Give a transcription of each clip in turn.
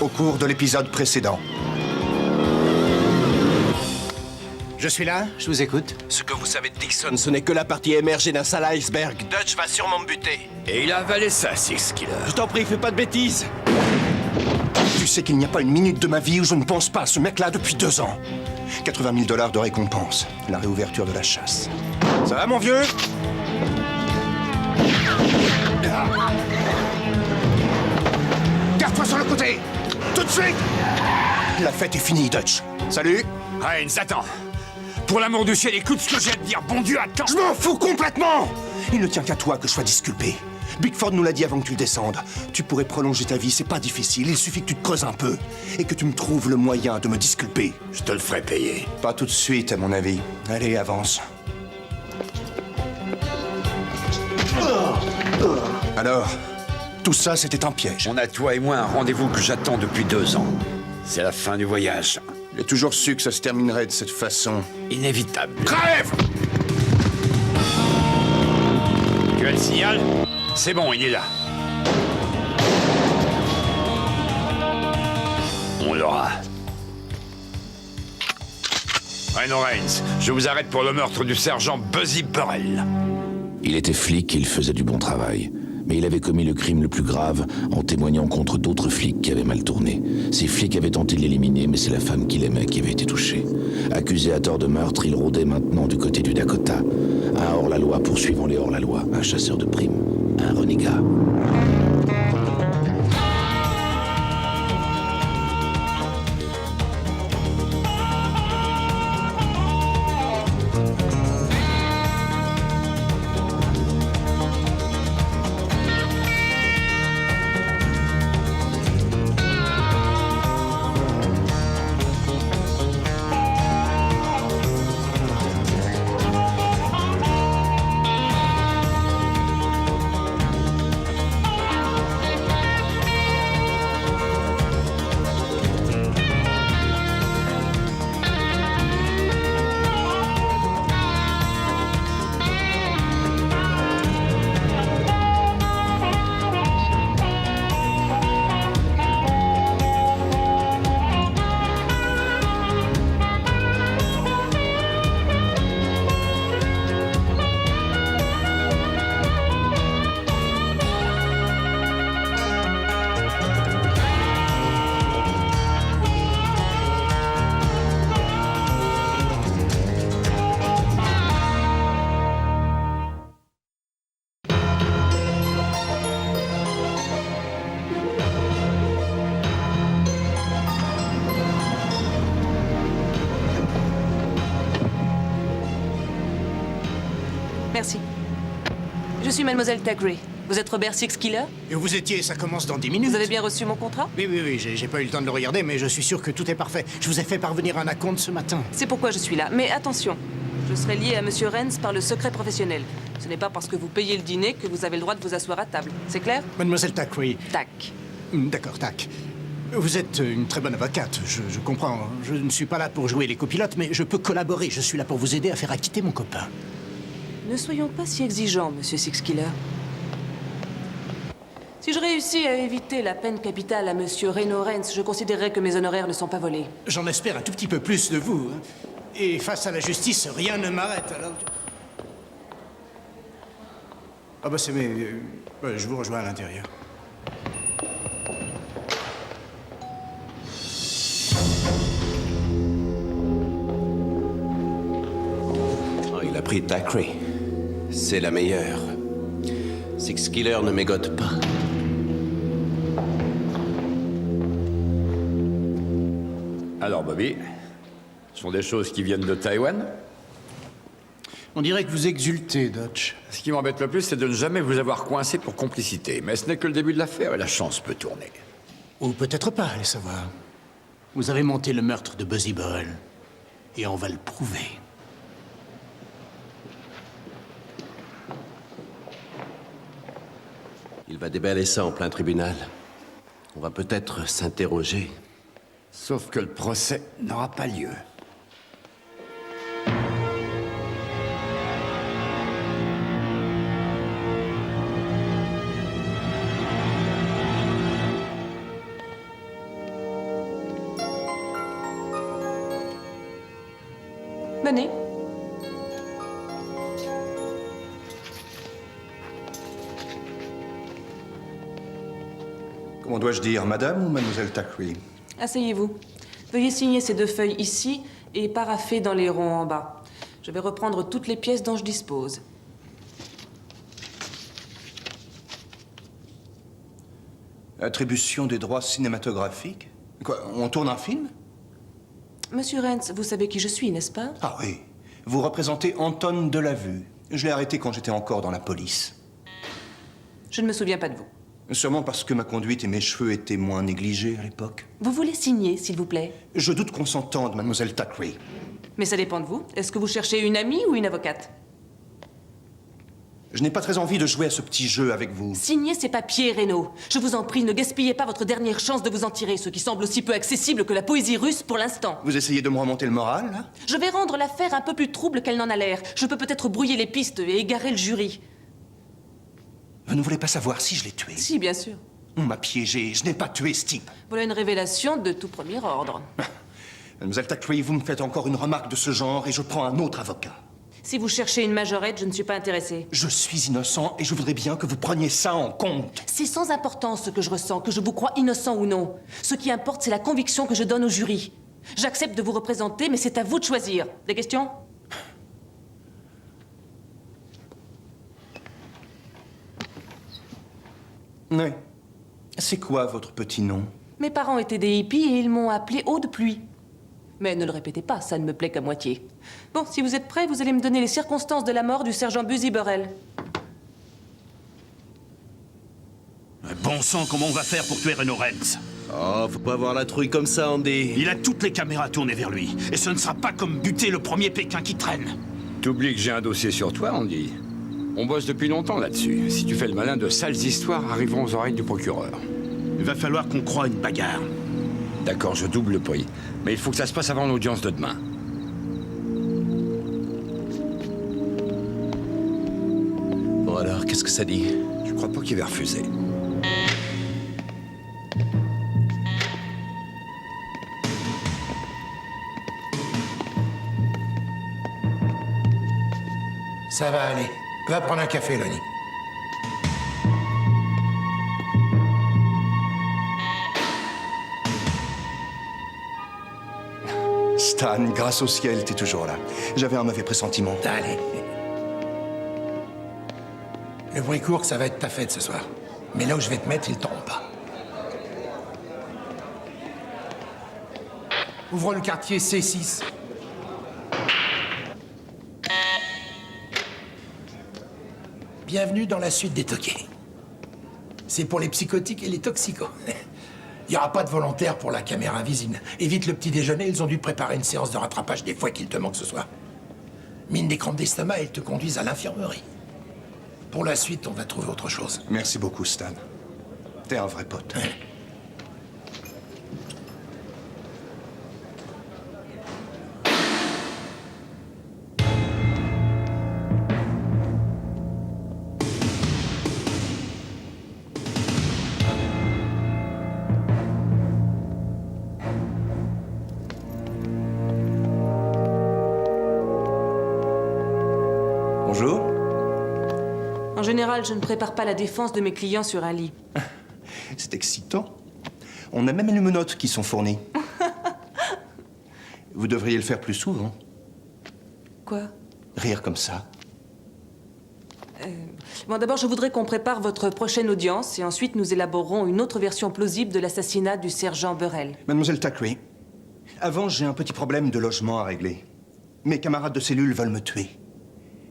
au cours de l'épisode précédent. Je suis là, je vous écoute. Ce que vous savez de Dixon, ce n'est que la partie émergée d'un sale iceberg. Dutch va sûrement me buter. Et il a avalé ça, Six Killer. Je t'en prie, fais pas de bêtises. Tu sais qu'il n'y a pas une minute de ma vie où je ne pense pas à ce mec-là depuis 2 ans. 80 000 $ de récompense. La réouverture de la chasse. Ça va, mon vieux? Garde-toi sur le côté! Tout de suite! La fête est finie, Dutch. Salut! Heinz, attends. Pour l'amour du ciel, écoute ce que j'ai à te dire. Bon Dieu, attends. Je m'en fous complètement! Il ne tient qu'à toi que je sois disculpé. Bigford nous l'a dit avant que tu le descendes. Tu pourrais prolonger ta vie, c'est pas difficile. Il suffit que tu te creuses un peu. Et que tu me trouves le moyen de me disculper. Je te le ferai payer. Pas tout de suite, à mon avis. Allez, avance. Alors, tout ça, c'était un piège. On a, toi et moi, un rendez-vous que j'attends depuis 2 ans. C'est la fin du voyage. J'ai toujours su que ça se terminerait de cette façon. Inévitable. Crève! Tu as le signal? C'est bon, il est là. On l'aura. Reno Raines, je vous arrête pour le meurtre du sergent Buzzy Burrell. Il était flic et il faisait du bon travail. Mais il avait commis le crime le plus grave en témoignant contre d'autres flics qui avaient mal tourné. Ces flics avaient tenté de l'éliminer, mais c'est la femme qu'il aimait qui avait été touchée. Accusé à tort de meurtre, il rôdait maintenant du côté du Dakota. Un hors-la-loi poursuivant les hors-la-loi, un chasseur de primes, un renégat. Merci. Je suis Mademoiselle Thackeray. Vous êtes Robert Six Killer? Et où vous étiez, ça commence dans 10 minutes. Vous avez bien reçu mon contrat? Oui, j'ai pas eu le temps de le regarder, mais je suis sûr que tout est parfait. Je vous ai fait parvenir un acompte ce matin. C'est pourquoi je suis là. Mais attention, je serai lié à Monsieur Raines par le secret professionnel. Ce n'est pas parce que vous payez le dîner que vous avez le droit de vous asseoir à table. C'est clair? Mademoiselle Thackeray. Tac. D'accord, tac. Vous êtes une très bonne avocate, je comprends. Je ne suis pas là pour jouer les copilotes, mais je peux collaborer. Je suis là pour vous aider à faire acquitter mon copain. Ne soyons pas si exigeants, Monsieur Six Killer. Si je réussis à éviter la peine capitale à Monsieur Reno Raines, je considérerais que mes honoraires ne sont pas volés. J'en espère un tout petit peu plus de vous. Hein. Et face à la justice, rien ne m'arrête, alors... Ah bah c'est mes... je vous rejoins à l'intérieur. Oh, il a pris Thackeray. C'est la meilleure. Six Killer ne mégote pas. Alors, Bobby, ce sont des choses qui viennent de Taïwan? On dirait que vous exultez, Dutch. Ce qui m'embête le plus, c'est de ne jamais vous avoir coincé pour complicité. Mais ce n'est que le début de l'affaire et la chance peut tourner. Ou peut-être pas, allez savoir. Vous avez monté le meurtre de Buzzy Burrell. Et on va le prouver. Il va déballer ça en plein tribunal. On va peut-être s'interroger. Sauf que le procès n'aura pas lieu. Venez. Comment dois-je dire, madame ou mademoiselle Thackeray? Asseyez-vous. Veuillez signer ces 2 feuilles ici et paraffer dans les ronds en bas. Je vais reprendre toutes les pièces dont je dispose. Attribution des droits cinématographiques? Quoi, on tourne un film? Monsieur Rens, vous savez qui je suis, n'est-ce pas? Ah oui. Vous représentez Anton Delavue. Je l'ai arrêté quand j'étais encore dans la police. Je ne me souviens pas de vous. Sûrement parce que ma conduite et mes cheveux étaient moins négligés à l'époque. Vous voulez signer, s'il vous plaît? Je doute qu'on s'entende, mademoiselle Thackeray. Mais ça dépend de vous. Est-ce que vous cherchez une amie ou une avocate? Je n'ai pas très envie de jouer à ce petit jeu avec vous. Signez ces papiers, Reno. Je vous en prie, ne gaspillez pas votre dernière chance de vous en tirer, ce qui semble aussi peu accessible que la poésie russe pour l'instant. Vous essayez de me remonter le moral, là? Je vais rendre l'affaire un peu plus trouble qu'elle n'en a l'air. Je peux peut-être brouiller les pistes et égarer le jury. Vous ne voulez pas savoir si je l'ai tué? Si, bien sûr. On m'a piégé. Je n'ai pas tué ce type. Voilà une révélation de tout premier ordre. Mademoiselle Thackeray, vous me faites encore une remarque de ce genre et je prends un autre avocat. Si vous cherchez une majorette, je ne suis pas intéressée. Je suis innocent et je voudrais bien que vous preniez ça en compte. C'est sans importance ce que je ressens, que je vous crois innocent ou non. Ce qui importe, c'est la conviction que je donne au jury. J'accepte de vous représenter, mais c'est à vous de choisir. Des questions? Oui. C'est quoi votre petit nom? Mes parents étaient des hippies et ils m'ont appelé Eau de pluie. Mais ne le répétez pas, ça ne me plaît qu'à moitié. Bon, si vous êtes prêts, vous allez me donner les circonstances de la mort du sergent Busy Burrell. Bon sang, comment on va faire pour tuer Reno Rens? Oh, faut pas avoir la trouille comme ça, Andy. Il a toutes les caméras tournées vers lui. Et ce ne sera pas comme buter le premier Pékin qui traîne. T'oublies que j'ai un dossier sur toi, Andy. On bosse depuis longtemps là-dessus. Si tu fais le malin, de sales histoires arriveront aux oreilles du procureur. Il va falloir qu'on croie une bagarre. D'accord, je double le prix. Mais il faut que ça se passe avant l'audience de demain. Bon alors, qu'est-ce que ça dit? Je crois pas qu'il va refuser. Ça va aller. Va prendre un café, Lonnie. Stan, grâce au ciel, t'es toujours là. J'avais un mauvais pressentiment. Allez. Le bruit court que ça va être ta fête ce soir. Mais là où je vais te mettre, il tombe pas. Ouvre le quartier C6. Bienvenue dans la suite des toqués. C'est pour les psychotiques et les toxicos. Il n'y aura pas de volontaire pour la caméra invisible. Évite le petit déjeuner, ils ont dû préparer une séance de rattrapage des fois qu'il te manque ce soir. Mine des crampes d'estomac, ils te conduisent à l'infirmerie. Pour la suite, on va trouver autre chose. Merci beaucoup, Stan. T'es un vrai pote. Bonjour. En général, je ne prépare pas la défense de mes clients sur un lit. C'est excitant. On a même les menottes qui sont fournies. Vous devriez le faire plus souvent. Quoi? Rire comme ça. Bon, d'abord, je voudrais qu'on prépare votre prochaine audience et ensuite nous élaborerons une autre version plausible de l'assassinat du sergent Burrell. Mademoiselle Thackeray, avant, j'ai un petit problème de logement à régler. Mes camarades de cellule veulent me tuer.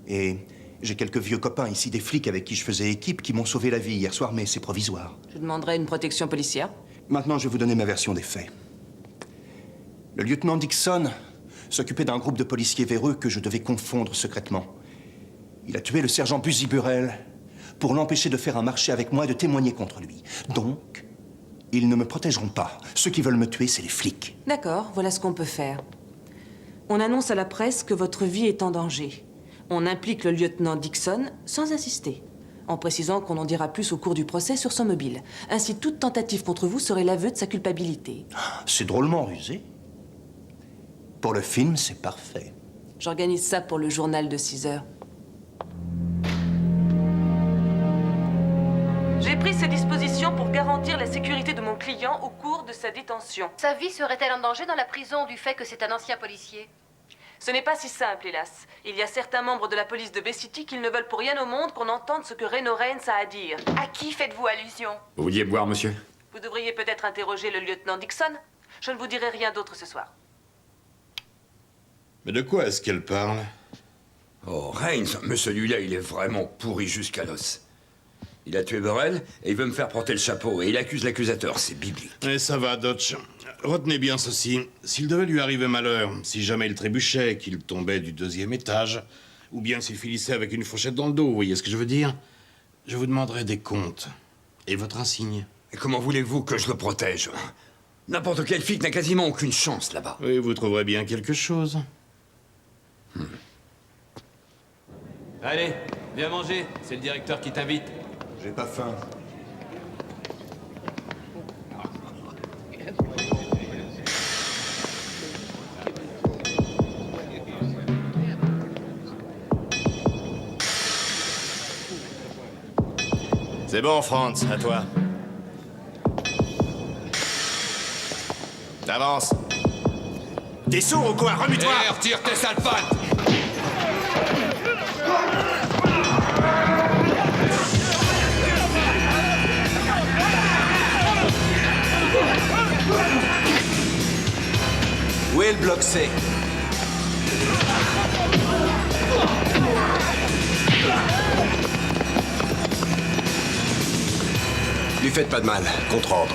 Et j'ai quelques vieux copains ici, des flics avec qui je faisais équipe, qui m'ont sauvé la vie hier soir, mais c'est provisoire. Je demanderai une protection policière. Maintenant, je vais vous donner ma version des faits. Le lieutenant Dixon s'occupait d'un groupe de policiers véreux que je devais confondre secrètement. Il a tué le sergent Busy Burrell pour l'empêcher de faire un marché avec moi et de témoigner contre lui. Donc, ils ne me protégeront pas. Ceux qui veulent me tuer, c'est les flics. D'accord, voilà ce qu'on peut faire. On annonce à la presse que votre vie est en danger. On implique le lieutenant Dixon sans insister, en précisant qu'on en dira plus au cours du procès sur son mobile. Ainsi, toute tentative contre vous serait l'aveu de sa culpabilité. C'est drôlement rusé. Pour le film, c'est parfait. J'organise ça pour le journal de 6 heures. J'ai pris ces dispositions pour garantir la sécurité de mon client au cours de sa détention. Sa vie serait-elle en danger dans la prison du fait que c'est un ancien policier? Ce n'est pas si simple, hélas. Il y a certains membres de la police de Bay City qui ne veulent pour rien au monde qu'on entende ce que Reno Raines a à dire. À qui faites-vous allusion? Vous vouliez boire, monsieur? Vous devriez peut-être interroger le lieutenant Dixon. Je ne vous dirai rien d'autre ce soir. Mais de quoi est-ce qu'elle parle? Oh, Raines, mais celui-là, il est vraiment pourri jusqu'à l'os. Il a tué Burrell et il veut me faire porter le chapeau et il accuse l'accusateur, c'est biblique. Et ça va, Dodge. Retenez bien ceci. S'il devait lui arriver malheur, si jamais il trébuchait, qu'il tombait du 2e étage, ou bien s'il finissait avec une fourchette dans le dos, vous voyez ce que je veux dire? Je vous demanderai des comptes. Et votre insigne. Et comment voulez-vous que je le protège? N'importe quel flic n'a quasiment aucune chance là-bas. Oui, vous trouverez bien quelque chose. Allez, viens manger, c'est le directeur qui t'invite. J'ai pas faim. C'est bon, Franz, à toi. T'avances. T'es sourd ou quoi? Remue-toi! Retire tes sales pattes! Où est le bloc C? Lui faites pas de mal, contre-ordre.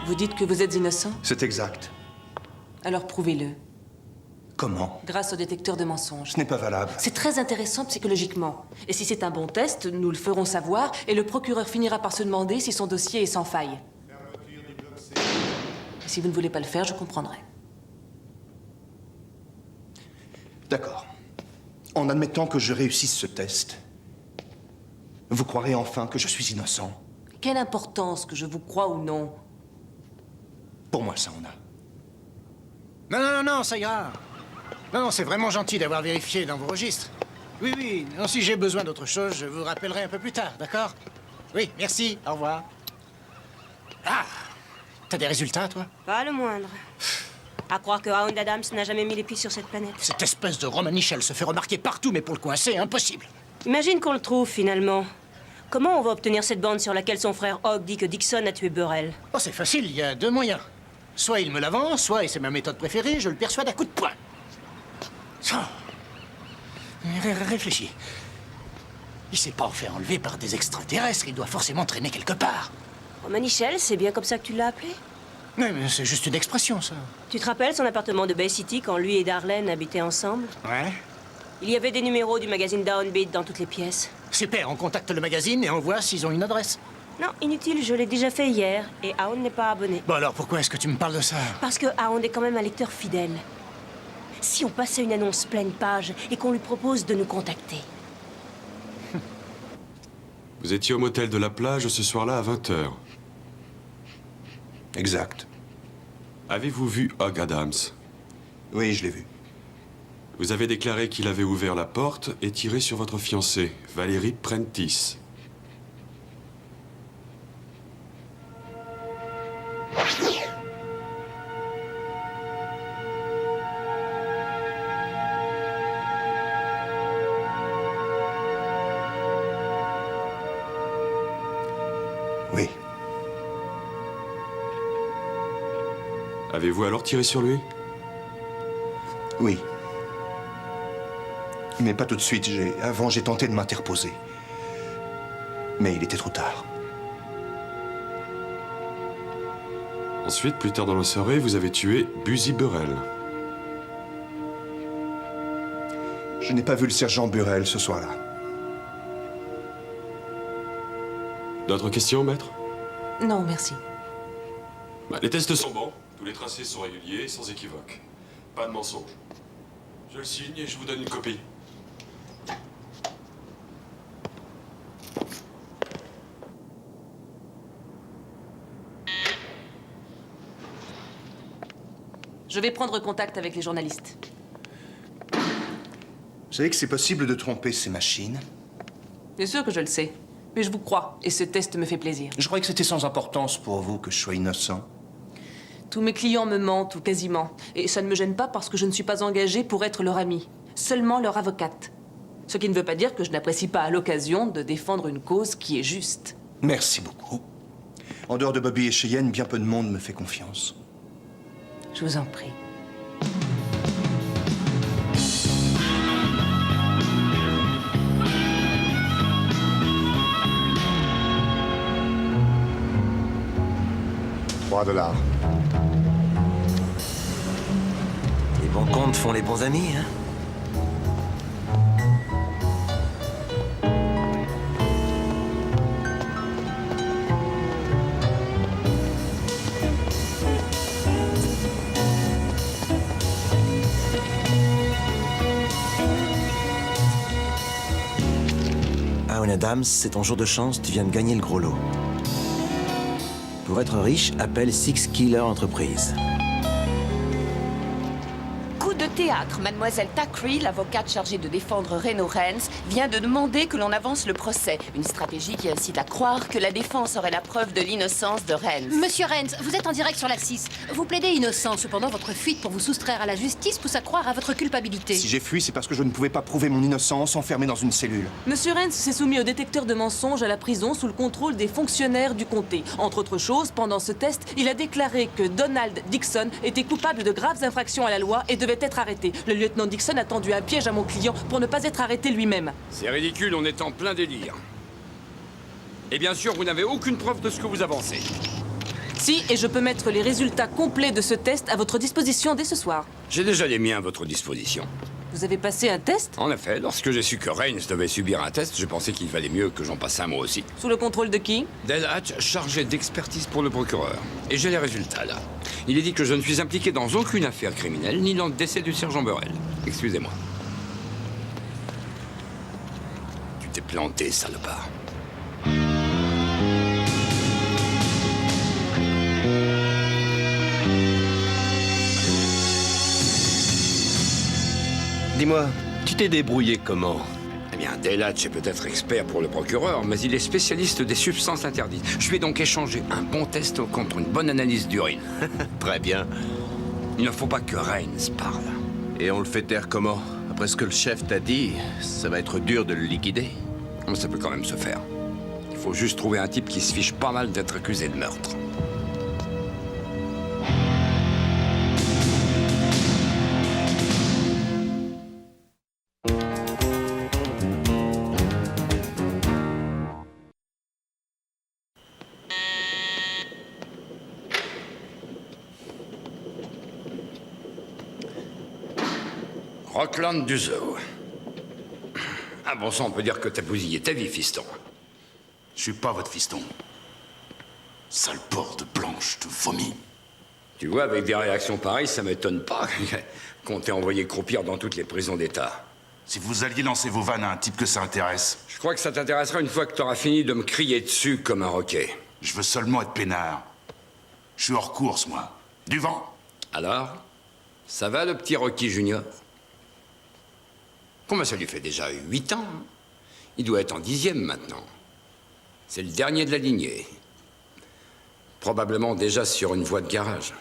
Vous dites que vous êtes innocent? C'est exact. Alors prouvez-le. Comment? Grâce au détecteur de mensonges. Ce n'est pas valable. C'est très intéressant psychologiquement. Et si c'est un bon test, nous le ferons savoir et le procureur finira par se demander si son dossier est sans faille. Et si vous ne voulez pas le faire, je comprendrai. D'accord. En admettant que je réussisse ce test, vous croirez enfin que je suis innocent? Quelle importance que je vous croie ou non? Pour moi, ça en a. Non, non, non, non, ça ira. Non, non, c'est vraiment gentil d'avoir vérifié dans vos registres. Oui, oui, non, si j'ai besoin d'autre chose, je vous rappellerai un peu plus tard, d'accord? Oui, merci, au revoir. Ah! T'as des résultats, toi? Pas le moindre. À croire que Hound Adams n'a jamais mis les pieds sur cette planète. Cette espèce de Romanichel se fait remarquer partout, mais pour le coincer, impossible. Imagine qu'on le trouve, finalement. Comment on va obtenir cette bande sur laquelle son frère Hogg dit que Dixon a tué Burrell? Oh, c'est facile, il y a deux moyens. Soit il me l'avance, soit, et c'est ma méthode préférée, je le persuade à coups de poing. Ça. Réfléchis. Il s'est pas fait enlever par des extraterrestres, il doit forcément traîner quelque part. Romanichel, c'est bien comme ça que tu l'as appelé? Oui, mais c'est juste une expression, ça. Tu te rappelles son appartement de Bay City quand lui et Darlene habitaient ensemble? Ouais. Il y avait des numéros du magazine Downbeat dans toutes les pièces. Super, on contacte le magazine et on voit s'ils ont une adresse. Non, inutile, je l'ai déjà fait hier, et Hound n'est pas abonné. Bon alors, pourquoi est-ce que tu me parles de ça? Parce que Hound est quand même un lecteur fidèle. Si on passait une annonce pleine page et qu'on lui propose de nous contacter. Vous étiez au motel de la plage ce soir-là à 20h. Exact. Avez-vous vu Hogg Adams? Oui, je l'ai vu. Vous avez déclaré qu'il avait ouvert la porte et tiré sur votre fiancée, Valérie Prentice. Oui. Avez-vous alors tiré sur lui? Oui. Mais pas tout de suite. Avant, j'ai tenté de m'interposer. Mais il était trop tard. Ensuite, plus tard dans la soirée, vous avez tué Buzy Burrell. Je n'ai pas vu le sergent Burrell ce soir-là. D'autres questions, maître? Non, merci. Les tests sont bons. Tous les tracés sont réguliers, sans équivoque. Pas de mensonge. Je le signe et je vous donne une copie. Je vais prendre contact avec les journalistes. Vous savez que c'est possible de tromper ces machines? Bien sûr que je le sais. Mais je vous crois, et ce test me fait plaisir. Je croyais que c'était sans importance pour vous que je sois innocent. Tous mes clients me mentent, ou quasiment. Et ça ne me gêne pas parce que je ne suis pas engagée pour être leur amie. Seulement leur avocate. Ce qui ne veut pas dire que je n'apprécie pas à l'occasion de défendre une cause qui est juste. Merci beaucoup. En dehors de Bobby et Cheyenne, bien peu de monde me fait confiance. Je vous en prie. $3. Les bons comptes font les bons amis, hein? Owen Adams, c'est ton jour de chance, tu viens de gagner le gros lot. Pour être riche, appelle Six Killer Enterprise. Coup de théâtre, mademoiselle Thackeray, l'avocate chargée de défendre Reno Rennes, vient de demander que l'on avance le procès. Une stratégie qui incite à croire que la défense aurait la preuve de l'innocence de Rennes. Monsieur Rennes, vous êtes en direct sur l'Axis. Vous plaidez innocent. Cependant, votre fuite pour vous soustraire à la justice pousse à croire à votre culpabilité. Si j'ai fui, c'est parce que je ne pouvais pas prouver mon innocence enfermé dans une cellule. Monsieur Rennes s'est soumis au détecteur de mensonges à la prison sous le contrôle des fonctionnaires du comté. Entre autres choses, pendant ce test, il a déclaré que Donald Dixon était coupable de graves infractions à la loi et devait être arrêté. Le lieutenant Dixon a tendu un piège à mon client pour ne pas être arrêté lui-même. C'est ridicule, on est en plein délire. Et bien sûr, vous n'avez aucune preuve de ce que vous avancez. Si, et je peux mettre les résultats complets de ce test à votre disposition dès ce soir. J'ai déjà les miens à votre disposition. Vous avez passé un test? En effet, lorsque j'ai su que Reigns devait subir un test, je pensais qu'il valait mieux que j'en passe un moi aussi. Sous le contrôle de qui? Dale Hatch, chargé d'expertise pour le procureur. Et j'ai les résultats, là. Il est dit que je ne suis impliqué dans aucune affaire criminelle, ni dans le décès du sergent Burrell. Excusez-moi. Tu t'es planté, salopard. Dis-moi, tu t'es débrouillé comment? Eh bien, Dale Hatch est peut-être expert pour le procureur, mais il est spécialiste des substances interdites. Je lui ai donc échangé un bon test contre une bonne analyse d'urine. Très bien. Il ne faut pas que Reigns parle. Et on le fait taire comment? Après ce que le chef t'a dit, ça va être dur de le liquider. Mais ça peut quand même se faire. Il faut juste trouver un type qui se fiche pas mal d'être accusé de meurtre. Rockland du zoo. Ah bon sang, on peut dire que t'as bousillé ta vie, fiston. Je suis pas votre fiston. Sale porte blanche de vomi. Tu vois, avec des réactions pareilles, ça m'étonne pas qu'on t'ait envoyé croupir dans toutes les prisons d'État. Si vous alliez lancer vos vannes à un type que ça intéresse. Je crois que ça t'intéressera une fois que t'auras fini de me crier dessus comme un roquet. Je veux seulement être peinard. Je suis hors course, moi. Du vent. Alors, ça va, le petit Rocky Junior? Comment ça lui fait déjà 8 ans? Il doit être en 10e maintenant. C'est le dernier de la lignée. Probablement déjà sur une voie de garage.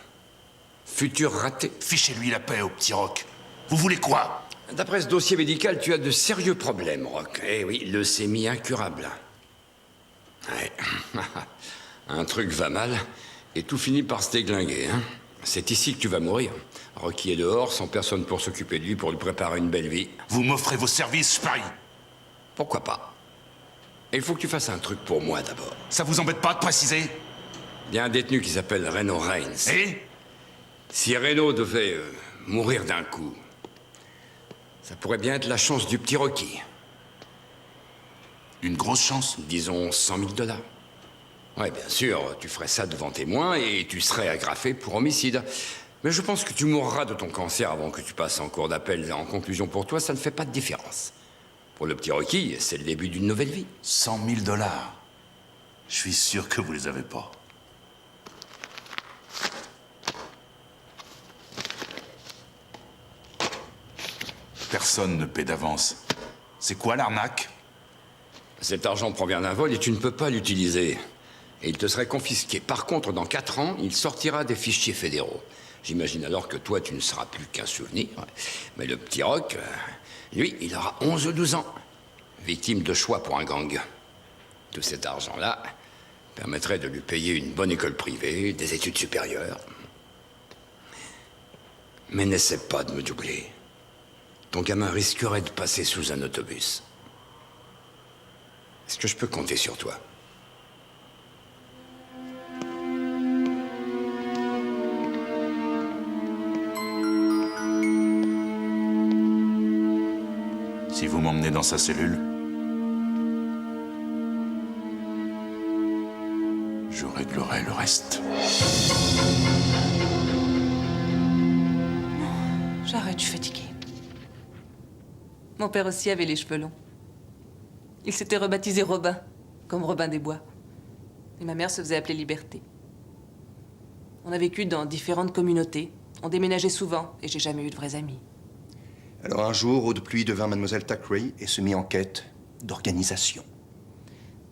Futur raté. Fichez-lui la paix au petit Rock. Vous voulez quoi? D'après ce dossier médical, tu as de sérieux problèmes, Rock. Eh oui, leucémie incurable. Ouais. Un truc va mal et tout finit par se déglinguer, hein? C'est ici que tu vas mourir. Rocky est dehors, sans personne pour s'occuper de lui, pour lui préparer une belle vie. Vous m'offrez vos services, je parie. Pourquoi pas? Et il faut que tu fasses un truc pour moi d'abord. Ça vous embête pas de préciser? Il y a un détenu qui s'appelle Reno Reigns. Et? Si Reno devait mourir d'un coup, ça pourrait bien être la chance du petit Rocky. Une grosse chance? Disons 100 000 $. Ouais, bien sûr, tu ferais ça devant témoins et tu serais agrafé pour homicide. Mais je pense que tu mourras de ton cancer avant que tu passes en cour d'appel. En conclusion, pour toi, ça ne fait pas de différence. Pour le petit Rocky, c'est le début d'une nouvelle vie. 100 000 $. Je suis sûr que vous les avez pas. Personne ne paie d'avance. C'est quoi l'arnaque? Cet argent provient d'un vol et tu ne peux pas l'utiliser. Et il te serait confisqué. Par contre, dans 4 ans, il sortira des fichiers fédéraux. J'imagine alors que toi, tu ne seras plus qu'un souvenir. Mais le petit Rock, lui, il aura 11 ou 12 ans. Victime de choix pour un gang. Tout cet argent-là permettrait de lui payer une bonne école privée, des études supérieures. Mais n'essaie pas de me doubler. Ton gamin risquerait de passer sous un autobus. Est-ce que je peux compter sur toi? Si vous m'emmenez dans sa cellule, je réglerai le reste. J'arrête, je suis fatiguée. Mon père aussi avait les cheveux longs. Il s'était rebaptisé Robin, comme Robin des Bois. Et ma mère se faisait appeler Liberté. On a vécu dans différentes communautés. On déménageait souvent, et j'ai jamais eu de vrais amis. Alors un jour, Eau de Pluie devint Mademoiselle Thackeray et se mit en quête d'organisation.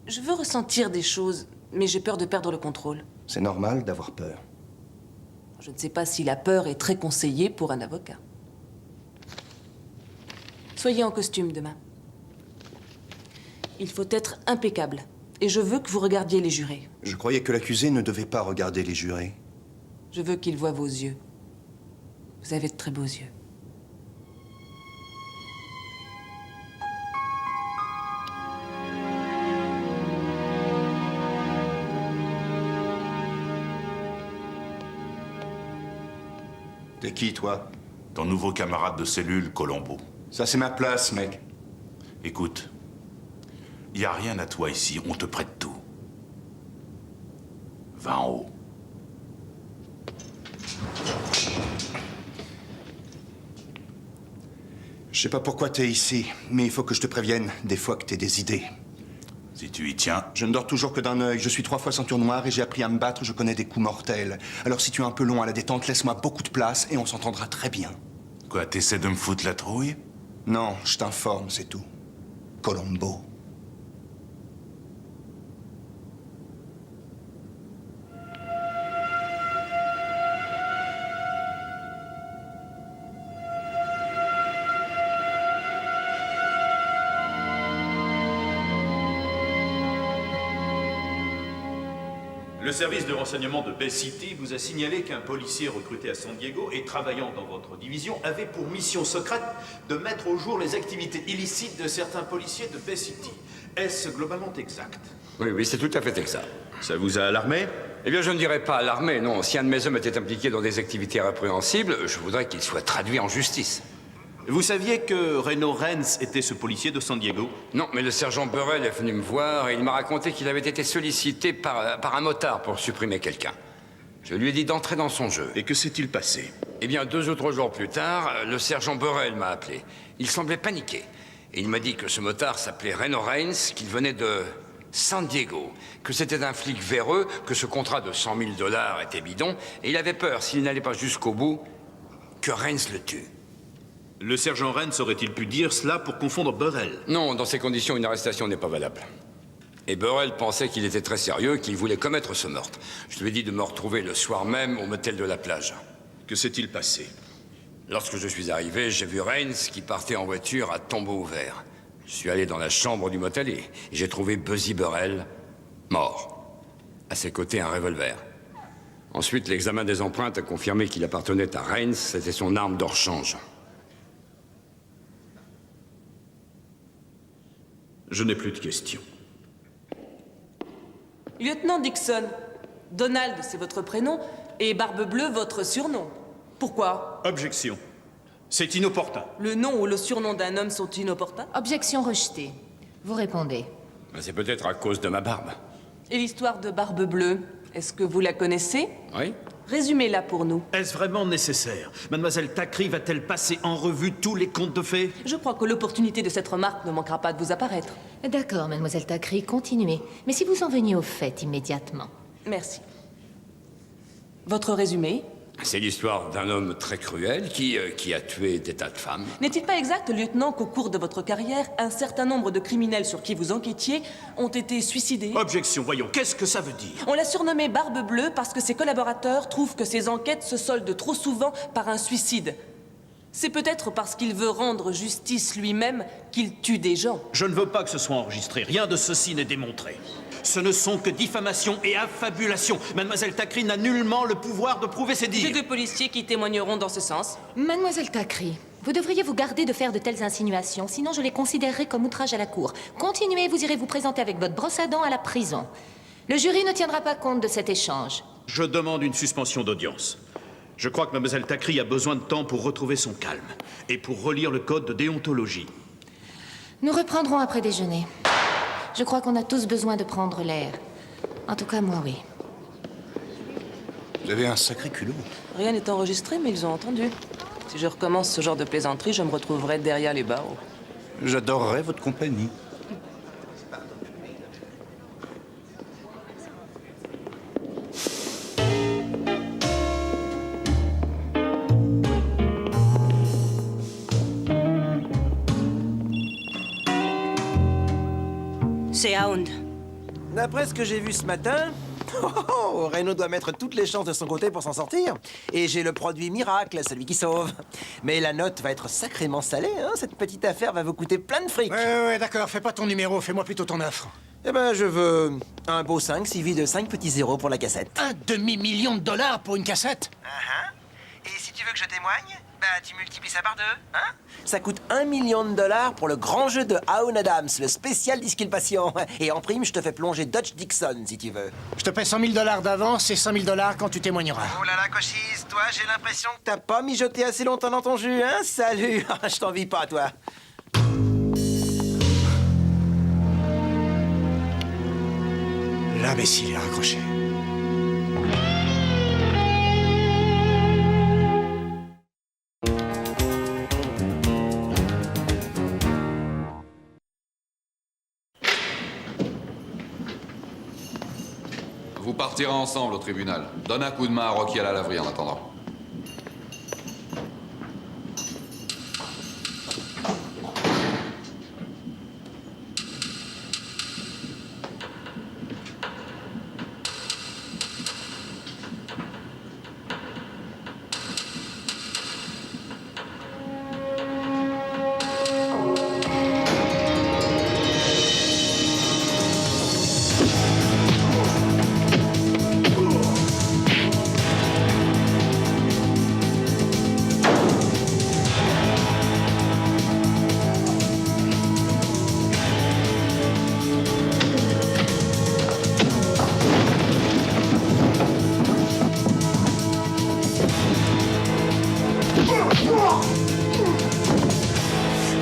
Je veux ressentir des choses, mais j'ai peur de perdre le contrôle. C'est normal d'avoir peur. Je ne sais pas si la peur est très conseillée pour un avocat. Soyez en costume demain. Il faut être impeccable. Et je veux que vous regardiez les jurés. Je croyais que l'accusé ne devait pas regarder les jurés. Je veux qu'il voie vos yeux. Vous avez de très beaux yeux. T'es qui, toi? Ton nouveau camarade de cellule, Colombo. Ça, c'est ma place, mec. Écoute, y a rien à toi ici, on te prête tout. Va en haut. Je sais pas pourquoi t'es ici, mais il faut que je te prévienne des fois que t'aies des idées. Si tu y tiens. Je ne dors toujours que d'un œil. Je suis 3 fois ceinture noire et j'ai appris à me battre. Je connais des coups mortels. Alors si tu es un peu long à la détente, laisse-moi beaucoup de place et on s'entendra très bien. Quoi, t'essaies de me foutre la trouille? Non, je t'informe, c'est tout. Colombo. Le service de renseignement de Bay City vous a signalé qu'un policier recruté à San Diego et travaillant dans votre division avait pour mission secrète de mettre au jour les activités illicites de certains policiers de Bay City. Est-ce globalement exact? Oui, c'est tout à fait exact. Ça vous a alarmé? Eh bien, je ne dirais pas alarmé, non. Si un de mes hommes était impliqué dans des activités répréhensibles, je voudrais qu'il soit traduit en justice. Vous saviez que Reno Reigns était ce policier de San Diego? Non, mais le sergent Burrell est venu me voir et il m'a raconté qu'il avait été sollicité par un motard pour supprimer quelqu'un. Je lui ai dit d'entrer dans son jeu. Et que s'est-il passé? Eh bien, 2 ou 3 jours plus tard, le sergent Burrell m'a appelé. Il semblait paniqué. Et il m'a dit que ce motard s'appelait Reno Reigns, qu'il venait de San Diego, que c'était un flic véreux, que ce contrat de 100 000 $ était bidon, et il avait peur, s'il n'allait pas jusqu'au bout, que Reigns le tue. Le sergent Reigns aurait-il pu dire cela pour confondre Burrell? Non, dans ces conditions, une arrestation n'est pas valable. Et Burrell pensait qu'il était très sérieux, qu'il voulait commettre ce meurtre. Je lui ai dit de me retrouver le soir même au motel de la plage. Que s'est-il passé? Lorsque je suis arrivé, j'ai vu Reigns qui partait en voiture à tombeau ouvert. Je suis allé dans la chambre du motel et j'ai trouvé Buzzy Burrell mort. À ses côtés, un revolver. Ensuite, l'examen des empreintes a confirmé qu'il appartenait à Rains. C'était son arme de rechange. Je n'ai plus de questions. Lieutenant Dixon, Donald, c'est votre prénom, et Barbe Bleue, votre surnom. Pourquoi? Objection. C'est inopportun. Le nom ou le surnom d'un homme sont inopportuns? Objection rejetée. Vous répondez. C'est peut-être à cause de ma barbe. Et l'histoire de Barbe Bleue, est-ce que vous la connaissez? Oui. Résumez-la pour nous. Est-ce vraiment nécessaire? Mademoiselle Thackeray va-t-elle passer en revue tous les contes de fées? Je crois que l'opportunité de cette remarque ne manquera pas de vous apparaître. D'accord, mademoiselle Thackeray, continuez. Mais si vous en veniez au fait immédiatement. Merci. Votre résumé? C'est l'histoire d'un homme très cruel qui a tué des tas de femmes. N'est-il pas exact, lieutenant, qu'au cours de votre carrière, un certain nombre de criminels sur qui vous enquêtiez ont été suicidés? Objection, voyons, qu'est-ce que ça veut dire? On l'a surnommé Barbe Bleue parce que ses collaborateurs trouvent que ses enquêtes se soldent trop souvent par un suicide. C'est peut-être parce qu'il veut rendre justice lui-même qu'il tue des gens. Je ne veux pas que ce soit enregistré. Rien de ceci n'est démontré. Ce ne sont que diffamation et affabulation. Mademoiselle Thackeray n'a nullement le pouvoir de prouver ses dires. J'ai deux policiers qui témoigneront dans ce sens. Mademoiselle Thackeray, vous devriez vous garder de faire de telles insinuations, sinon je les considérerai comme outrage à la cour. Continuez, vous irez vous présenter avec votre brosse à dents à la prison. Le jury ne tiendra pas compte de cet échange. Je demande une suspension d'audience. Je crois que Mademoiselle Thackeray a besoin de temps pour retrouver son calme et pour relire le code de déontologie. Nous reprendrons après déjeuner. Je crois qu'on a tous besoin de prendre l'air. En tout cas, moi, oui. Vous avez un sacré culot. Rien n'est enregistré, mais ils ont entendu. Si je recommence ce genre de plaisanterie, je me retrouverai derrière les barreaux. J'adorerais votre compagnie. C'est Hound. D'après ce que j'ai vu ce matin, Reno doit mettre toutes les chances de son côté pour s'en sortir. Et j'ai le produit miracle, celui qui sauve. Mais la note va être sacrément salée, hein. Cette petite affaire va vous coûter plein de fric. Ouais, d'accord. Fais pas ton numéro. Fais-moi plutôt ton offre. Eh ben, je veux un beau 5 suivi de 5 petits zéros pour la cassette. $1 demi-million pour une cassette? Et si tu veux que je témoigne, bah tu multiplies ça par 2, hein? Ça coûte $1 million pour le grand jeu de Owen Adams, le spécial disculpation. Et en prime, je te fais plonger Dodge Dixon, si tu veux. Je te paie $100 000 d'avance et $100 000 quand tu témoigneras. Oh là là, Cochise, toi, j'ai l'impression que t'as pas mijoté assez longtemps dans ton jus, hein? Salut. Je t'envie pas, toi. L'imbécile est raccroché. Vous partirez ensemble au tribunal. Donne un coup de main à Rocky à la laverie en attendant.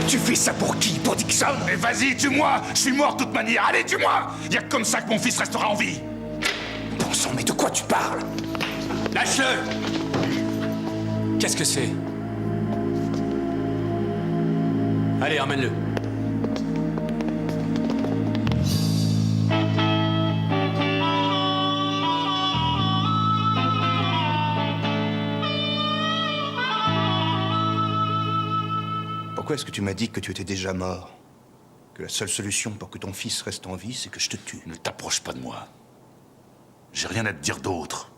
Tu fais ça pour qui? Pour Dixon? Mais vas-y, tue-moi! Je suis mort de toute manière! Allez, tue-moi! Y a que comme ça que mon fils restera en vie! Bon sang, mais de quoi tu parles? Lâche-le! Qu'est-ce que c'est? Allez, emmène-le. Pourquoi est-ce que tu m'as dit que tu étais déjà mort? Que la seule solution pour que ton fils reste en vie, c'est que je te tue. Ne t'approche pas de moi. J'ai rien à te dire d'autre.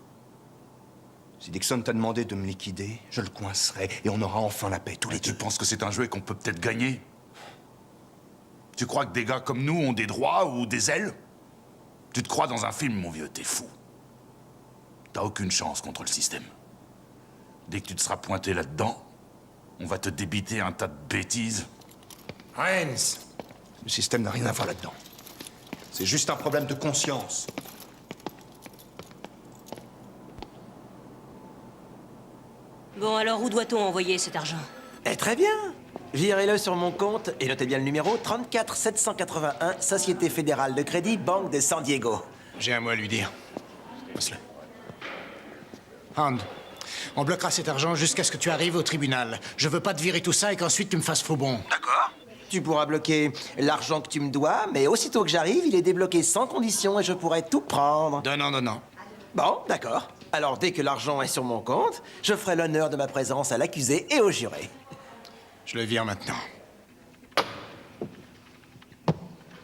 Si Dixon t'a demandé de me liquider, je le coincerai et on aura enfin la paix tous les deux. Tu penses que c'est un jeu et qu'on peut peut-être gagner? Tu crois que des gars comme nous ont des droits ou des ailes? Tu te crois dans un film, mon vieux, t'es fou. T'as aucune chance contre le système. Dès que tu te seras pointé là-dedans, on va te débiter un tas de bêtises. Rennes, Le système n'a rien à voir là-dedans. C'est juste un problème de conscience. Bon, alors où doit-on envoyer cet argent? Eh, très bien. Virez-le sur mon compte et notez bien le numéro 34 781, Société Fédérale de Crédit, Banque de San Diego. J'ai un mot à lui dire. Passe-le. Hand, on bloquera cet argent jusqu'à ce que tu arrives au tribunal. Je veux pas te virer tout ça et qu'ensuite tu me fasses faux bon. D'accord. Tu pourras bloquer l'argent que tu me dois, mais aussitôt que j'arrive, il est débloqué sans condition et je pourrai tout prendre. Non. Bon, d'accord. Alors, dès que l'argent est sur mon compte, je ferai l'honneur de ma présence à l'accusé et au juré. Je le vire maintenant.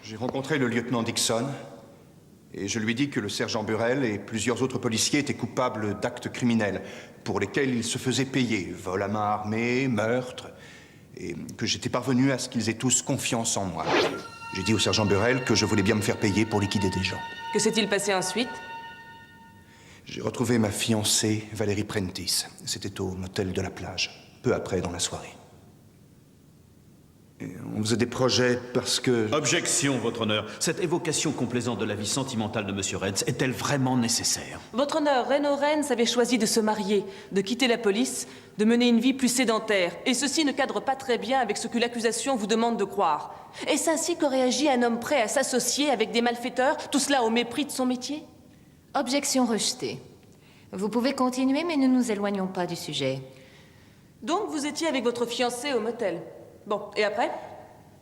J'ai rencontré le lieutenant Dixon et je lui dis que le sergent Burrell et plusieurs autres policiers étaient coupables d'actes criminels pour lesquels ils se faisaient payer, vol à main armée, meurtre, et que j'étais parvenu à ce qu'ils aient tous confiance en moi. J'ai dit au sergent Burrell que je voulais bien me faire payer pour liquider des gens. Que s'est-il passé ensuite? J'ai retrouvé ma fiancée, Valérie Prentice. C'était au motel de la plage, peu après dans la soirée. Et on faisait des projets parce que... Objection, Votre Honneur. Cette évocation complaisante de la vie sentimentale de Monsieur Rennes est-elle vraiment nécessaire? Votre honneur, Reno Rennes avait choisi de se marier, de quitter la police, de mener une vie plus sédentaire. Et ceci ne cadre pas très bien avec ce que l'accusation vous demande de croire. Est-ce ainsi qu'aurait agi un homme prêt à s'associer avec des malfaiteurs, tout cela au mépris de son métier? Objection rejetée. Vous pouvez continuer, mais ne nous éloignons pas du sujet. Donc vous étiez avec votre fiancé au motel. Bon, et après?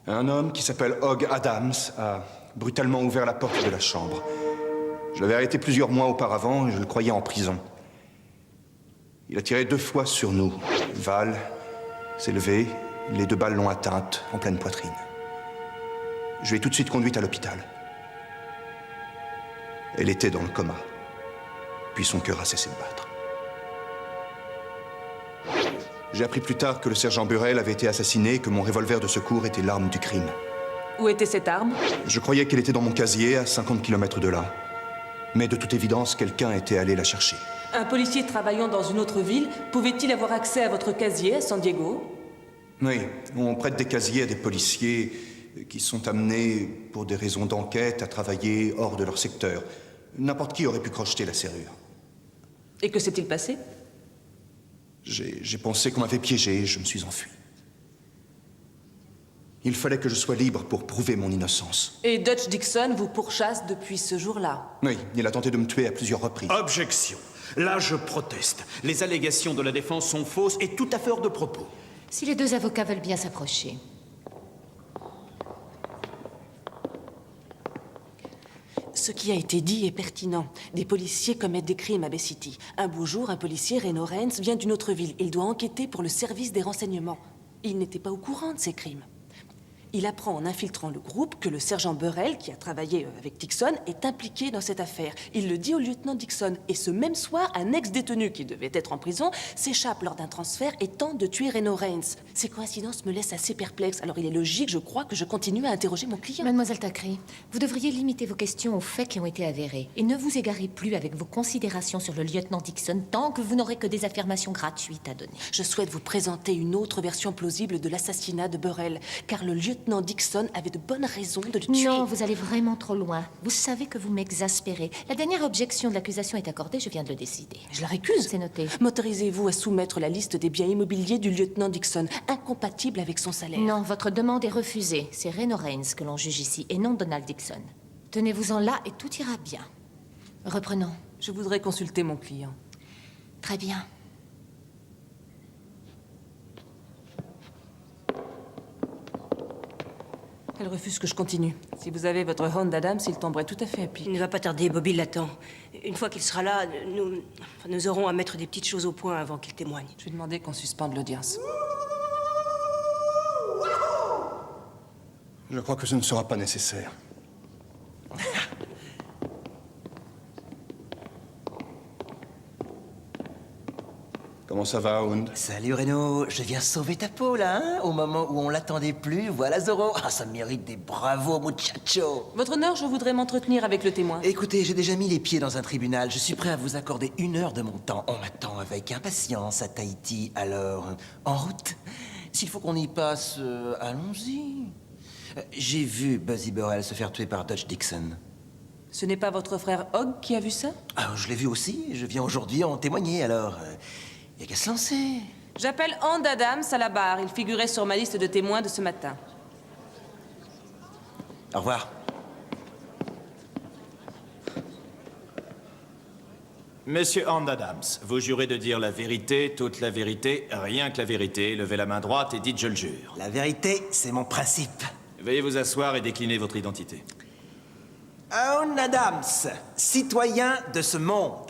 Un homme qui s'appelle Hogg Adams a brutalement ouvert la porte de la chambre. Je l'avais arrêté plusieurs mois auparavant et je le croyais en prison. Il a tiré 2 fois sur nous. Val s'est levé, les 2 balles l'ont atteinte en pleine poitrine. Je l'ai tout de suite conduite à l'hôpital. Elle était dans le coma. Puis son cœur a cessé de battre. J'ai appris plus tard que le sergent Burrell avait été assassiné et que mon revolver de secours était l'arme du crime. Où était cette arme? Je croyais qu'elle était dans mon casier, à 50 km de là. Mais de toute évidence, quelqu'un était allé la chercher. Un policier travaillant dans une autre ville pouvait-il avoir accès à votre casier à San Diego? Oui, on prête des casiers à des policiers qui sont amenés, pour des raisons d'enquête, à travailler hors de leur secteur. N'importe qui aurait pu crocheter la serrure. Et que s'est-il passé? J'ai pensé qu'on m'avait piégé et je me suis enfui. Il fallait que je sois libre pour prouver mon innocence. Et Dutch Dixon vous pourchasse depuis ce jour-là? Oui, il a tenté de me tuer à plusieurs reprises. Objection. Là, je proteste. Les allégations de la défense sont fausses et tout à fait hors de propos. Si les 2 avocats veulent bien s'approcher. Ce qui a été dit est pertinent. Des policiers commettent des crimes à Bay City. Un beau jour, un policier, Reno Rennes, vient d'une autre ville. Il doit enquêter pour le service des renseignements. Il n'était pas au courant de ces crimes. Il apprend en infiltrant le groupe que le sergent Burrell, qui a travaillé avec Dixon, est impliqué dans cette affaire. Il le dit au lieutenant Dixon. Et ce même soir, un ex-détenu qui devait être en prison s'échappe lors d'un transfert et tente de tuer Reno Rennes. Ces coïncidences me laissent assez perplexe. Alors il est logique, je crois, que je continue à interroger mon client. Mademoiselle Thackeray, vous devriez limiter vos questions aux faits qui ont été avérés. Et ne vous égarez plus avec vos considérations sur le lieutenant Dixon tant que vous n'aurez que des affirmations gratuites à donner. Je souhaite vous présenter une autre version plausible de l'assassinat de Burrell, car le lieutenant Dixon avait de bonnes raisons de le tuer. Non, vous allez vraiment trop loin. Vous savez que vous m'exaspérez. La dernière objection de l'accusation est accordée, je viens de le décider. Je la récuse. C'est noté. M'autorisez-vous à soumettre la liste des biens immobiliers du lieutenant Dixon, incompatible avec son salaire? Non, votre demande est refusée. C'est Reno Rennes que l'on juge ici, et non Donald Dixon. Tenez-vous-en là et tout ira bien. Reprenons. Je voudrais consulter mon client. Très bien. Elle refuse que je continue. Si vous avez votre Hound Adams, il tomberait tout à fait à pic. Il ne va pas tarder, Bobby l'attend. Une fois qu'il sera là, nous aurons à mettre des petites choses au point avant qu'il témoigne. Je vais demander qu'on suspende l'audience. Je crois que ce ne sera pas nécessaire. Comment ça va, Hound? Salut Reno, je viens sauver ta peau là, hein, au moment où on l'attendait plus. Voilà Zorro. Ah, ça mérite des bravos, muchacho. Votre honneur, je voudrais m'entretenir avec le témoin. Écoutez, j'ai déjà mis les pieds dans un tribunal. Je suis prêt à vous accorder 1 heure de mon temps. On m'attend avec impatience à Tahiti. Alors, en route. S'il faut qu'on y passe, allons-y. J'ai vu Buzzy Burrell se faire tuer par Dodge Dixon. Ce n'est pas votre frère Hogg qui a vu ça? Ah, je l'ai vu aussi. Je viens aujourd'hui en témoigner, alors... y a qu'à se lancer. J'appelle Hand Adams à la barre. Il figurait sur ma liste de témoins de ce matin. Au revoir. Monsieur Hand Adams, vous jurez de dire la vérité, toute la vérité, rien que la vérité. Levez la main droite et dites « je le jure ». La vérité, c'est mon principe. Veuillez vous asseoir et décliner votre identité. Hand Adams, citoyen de ce monde.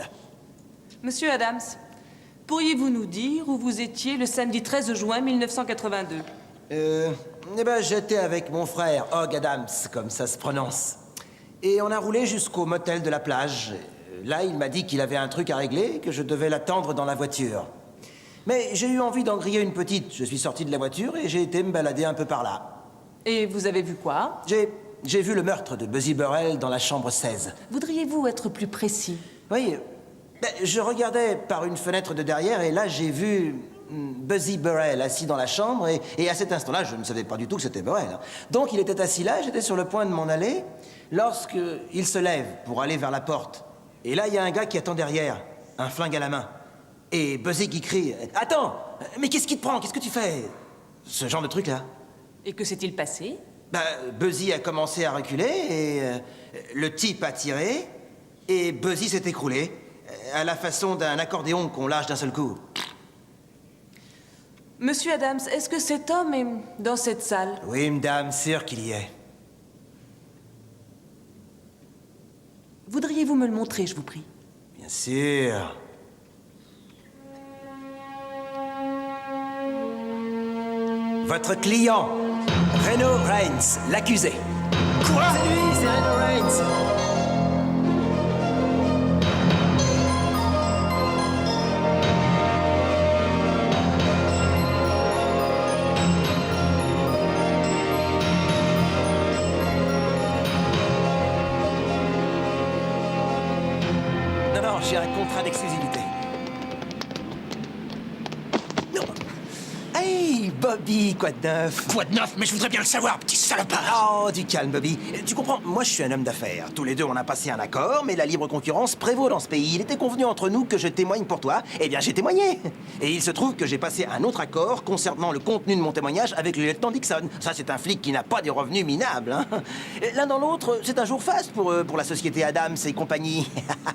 Monsieur Adams, pourriez-vous nous dire où vous étiez le samedi 13 juin 1982? Eh ben, j'étais avec mon frère, Hogg Adams, comme ça se prononce. Et on a roulé jusqu'au motel de la plage. Là, il m'a dit qu'il avait un truc à régler et que je devais l'attendre dans la voiture. Mais j'ai eu envie d'en griller une petite. Je suis sorti de la voiture et j'ai été me balader un peu par là. Et vous avez vu quoi? J'ai vu le meurtre de Buzzy Burrell dans la chambre 16. Voudriez-vous être plus précis? Oui, je regardais par une fenêtre de derrière et là, j'ai vu Buzzy Burrell assis dans la chambre et à cet instant-là, je ne savais pas du tout que c'était Burrell. Hein. Donc, il était assis là, j'étais sur le point de m'en aller lorsqu'il se lève pour aller vers la porte. Et là, il y a un gars qui attend derrière, un flingue à la main. Et Buzzy qui crie « Attends! Mais qu'est-ce qui te prend? Qu'est-ce que tu fais ?» Ce genre de truc-là. Et que s'est-il passé? Buzzy a commencé à reculer et le type a tiré et Buzzy s'est écroulé à la façon d'un accordéon qu'on lâche d'un seul coup. Monsieur Adams, est-ce que cet homme est dans cette salle? Oui, madame, sûr qu'il y est. Voudriez-vous me le montrer, je vous prie? Bien sûr. Votre client, Reno Reigns, l'accusé. Quoi? C'est lui, c'est Reno Reigns. Non, j'ai un contrat d'exclusivité. Non. Hey, Bobby, quoi de neuf? Quoi de neuf? Mais je voudrais bien le savoir, petit salopard. Oh, du calme, Bobby. Tu comprends, moi je suis un homme d'affaires. Tous les deux, on a passé un accord, mais la libre concurrence prévaut dans ce pays. Il était convenu entre nous que je témoigne pour toi. Eh bien, j'ai témoigné. Et il se trouve que j'ai passé un autre accord concernant le contenu de mon témoignage avec le lieutenant Dixon. Ça, c'est un flic qui n'a pas des revenus minables. Hein. L'un dans l'autre, c'est un jour faste pour la société Adams et compagnie.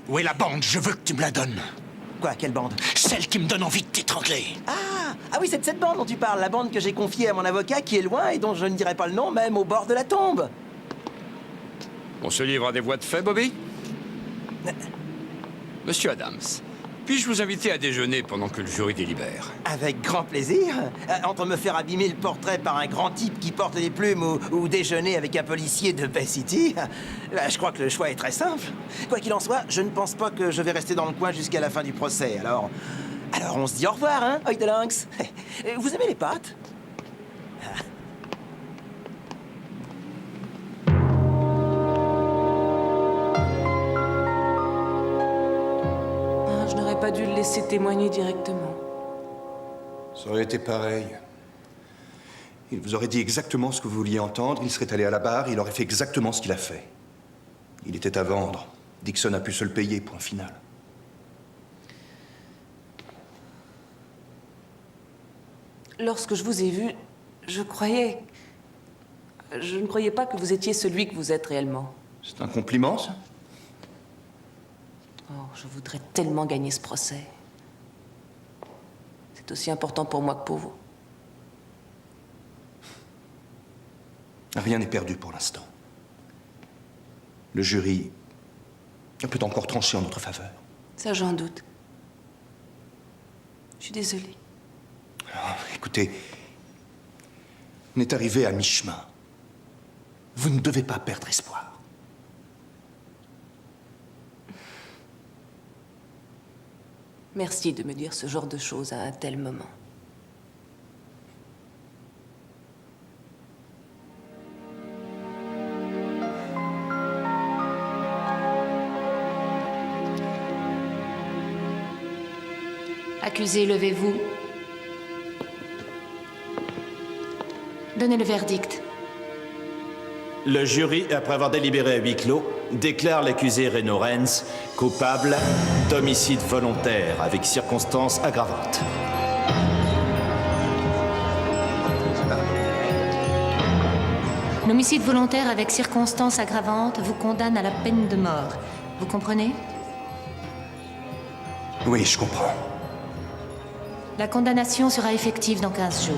Où est la bande? Je veux que tu me la donnes. Quoi, quelle bande? Celle qui me donne envie de t'étrangler. Ah oui, c'est de cette bande dont tu parles, la bande que j'ai confiée à mon avocat qui est loin et dont je ne dirai pas le nom, même au bord de la tombe. On se livre à des voies de fait, Bobby? Monsieur Adams, puis-je vous inviter à déjeuner pendant que le jury délibère? Avec grand plaisir. Entre me faire abîmer le portrait par un grand type qui porte des plumes ou déjeuner avec un policier de Bay City, je crois que le choix est très simple. Quoi qu'il en soit, je ne pense pas que je vais rester dans le coin jusqu'à la fin du procès, alors on se dit au revoir, hein, Oi de Lynx. Vous aimez les pâtes? Je n'aurais pas dû le laisser témoigner directement. Ça aurait été pareil. Il vous aurait dit exactement ce que vous vouliez entendre, il serait allé à la barre, il aurait fait exactement ce qu'il a fait. Il était à vendre. Dixon a pu se le payer, point final. Lorsque je vous ai vu, je ne croyais pas que vous étiez celui que vous êtes réellement. C'est un compliment, ça? Oh, je voudrais tellement gagner ce procès. C'est aussi important pour moi que pour vous. Rien n'est perdu pour l'instant. Le jury peut encore trancher en notre faveur. Ça, j'en doute. Je suis désolée. Alors, écoutez, on est arrivé à mi-chemin. Vous ne devez pas perdre espoir. Merci de me dire ce genre de choses à un tel moment. Accusé, levez-vous. Donnez le verdict. Le jury, après avoir délibéré à huis clos, déclare l'accusé Reno Renz coupable d'homicide volontaire avec circonstances aggravantes. L'homicide volontaire avec circonstances aggravantes vous condamne à la peine de mort. Vous comprenez? Oui, je comprends. La condamnation sera effective dans 15 jours.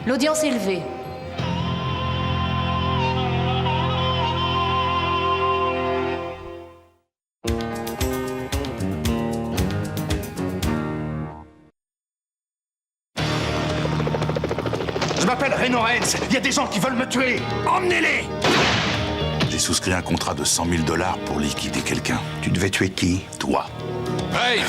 L'audience est levée. Je m'appelle Reno Renz. Il y a des gens qui veulent me tuer. Emmenez-les! J'ai souscrit un contrat de 100 000 $ pour liquider quelqu'un. Tu devais tuer qui? Toi. Hey!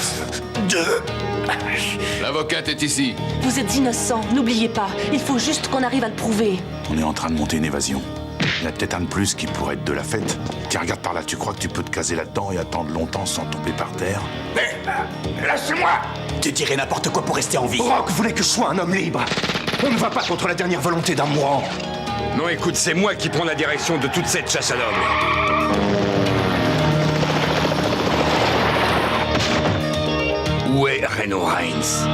L'avocate est ici. Vous êtes innocent, n'oubliez pas. Il faut juste qu'on arrive à le prouver. On est en train de monter une évasion. Il y a peut-être un de plus qui pourrait être de la fête. Tiens, regarde par là, tu crois que tu peux te caser là-dedans et attendre longtemps sans tomber par terre? Mais lâchez-moi! Tu dirais n'importe quoi pour rester en vie. Rock voulait que je sois un homme libre. On ne va pas contre la dernière volonté d'un mourant. Non, écoute, c'est moi qui prends la direction de toute cette chasse à l'homme. Où est Reno Renz?